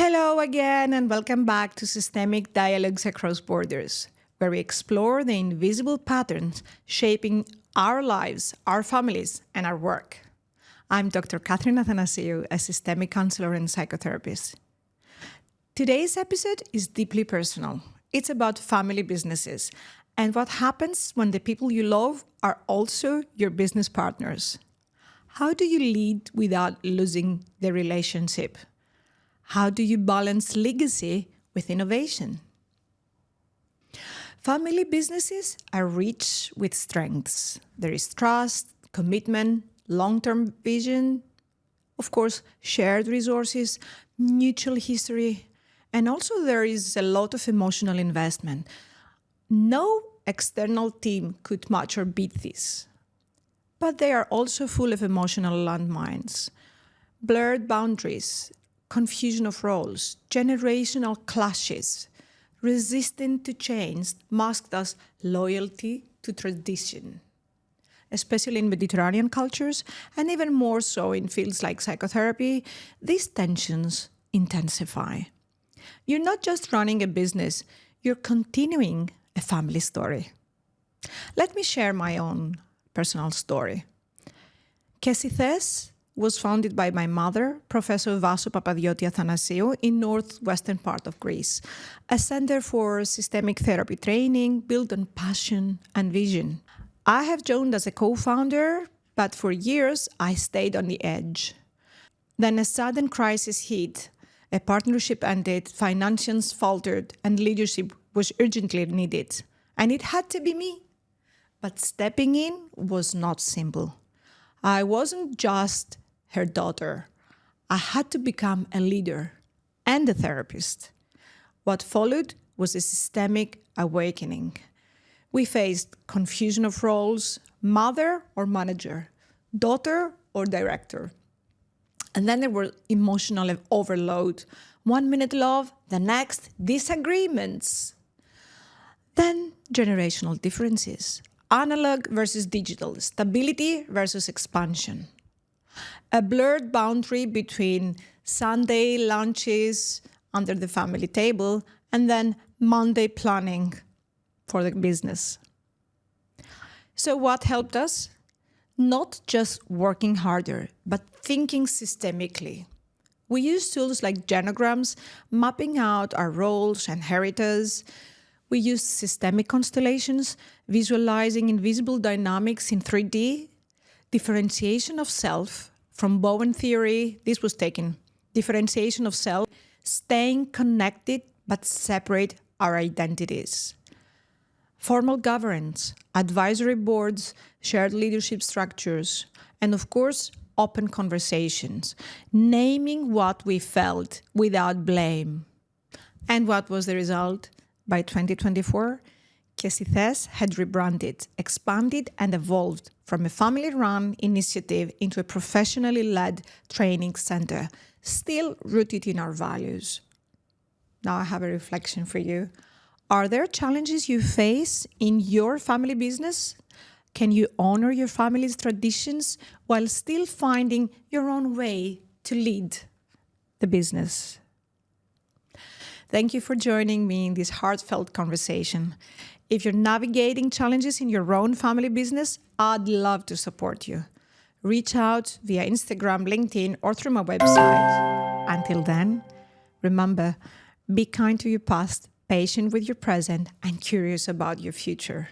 Hello again, and welcome back to Systemic Dialogues Across Borders, where we explore the invisible patterns shaping our lives, our families, and our work. I'm Dr. Katherine Athanasiou, a systemic counselor and psychotherapist. Today's episode is deeply personal. It's about family businesses and what happens when the people you love are also your business partners. How do you lead without losing the relationship? How do you balance legacy with innovation? Family businesses are rich with strengths. There is trust, commitment, long-term vision, of course, shared resources, mutual history, and also there is a lot of emotional investment. No external team could match or beat this. But they are also full of emotional landmines, blurred boundaries, confusion of roles, generational clashes, resistance to change masked as loyalty to tradition, especially in Mediterranean cultures, and even more so in fields like psychotherapy. These tensions intensify. You're not just running a business, you're continuing a family story. Let me share my own personal story. Katherine was founded by my mother, Professor Katherine Athanasiou, in northwestern part of Greece, a center for systemic therapy training built on passion and vision. I have joined as a co-founder, but for years I stayed on the edge. Then a sudden crisis hit, a partnership ended, financials faltered, and leadership was urgently needed. And it had to be me. But stepping in was not simple. I wasn't just her daughter. I had to become a leader and a therapist. What followed was a systemic awakening. We faced confusion of roles, mother or manager, daughter or director. And then there were emotional overload. 1 minute love, the next disagreements. Then generational differences. Analog versus digital, stability versus expansion. A blurred boundary between Sunday lunches under the family table and then Monday planning for the business. So what helped us? Not just working harder, but thinking systemically. We use tools like genograms, mapping out our roles and heritage. We use systemic constellations, visualizing invisible dynamics in 3D, differentiation of self from Bowen theory. This was taken. Differentiation of self, staying connected but separate our identities. Formal governance, advisory boards, shared leadership structures, and of course, open conversations, naming what we felt without blame. And what was the result? By 2024, Katherine had rebranded, expanded, and evolved from a family-run initiative into a professionally led training center, still rooted in our values. Now I have a reflection for you. Are there challenges you face in your family business? Can you honor your family's traditions while still finding your own way to lead the business? Thank you for joining me in this heartfelt conversation. If you're navigating challenges in your own family business, I'd love to support you. Reach out via Instagram, LinkedIn, or through my website. Until then, remember, be kind to your past, patient with your present, and curious about your future.